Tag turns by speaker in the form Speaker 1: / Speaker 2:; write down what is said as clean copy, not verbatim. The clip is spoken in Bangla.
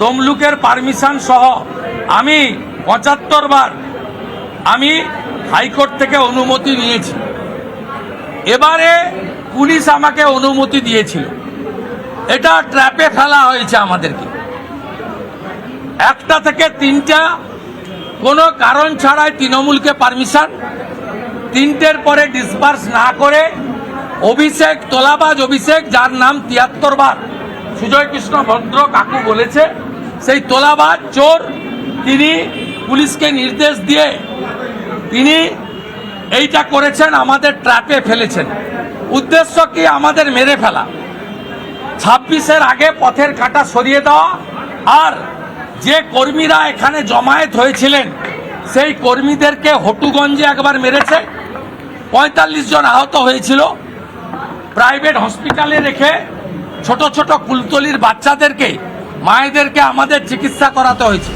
Speaker 1: তমলুকের পারমিশন সহ আমি ৭৫ বার আমি হাইকোর্ট থেকে অনুমতি নিয়েছি। এবারে পুলিশ আমাকে অনুমতি দিয়েছিল। এটা ট্র্যাপে ফেলা হয়েছে আমাদেরকে। 1টা থেকে 3টা কোনো কারণ ছাড়াই তৃণমূলকে পারমিশন, 3টের পরে ডিসবার্স না করে অভিষেক, তোলাবাজ অভিষেক, যার নাম ৭৩ বার সুজয় কৃষ্ণ ভদ্র কাকু বলেছে, সেই তোলাবাজ চোর, তিনি পুলিশকে নির্দেশ দিয়ে তিনি এইটা করেছেন, আমাদের ট্র্যাপে ফেলেছেন। উদ্দেশ্য কি? আমাদের মেরে ফেলা, 26-এর আগে পথের কাঁটা সরিয়ে দেওয়া। আর যে কর্মীরা এখানে জমায়েত হয়েছিলেন সেই কর্মীদেরকে হটুগঞ্জে একবার মেরেছে, 45 জন আহত হয়েছিল। প্রাইভেট হসপিটালে রেখে ছোট ছোট কুলতলির বাচ্চাদেরকে, মায়েদেরকে আমাদের চিকিৎসা করাতে হয়েছে।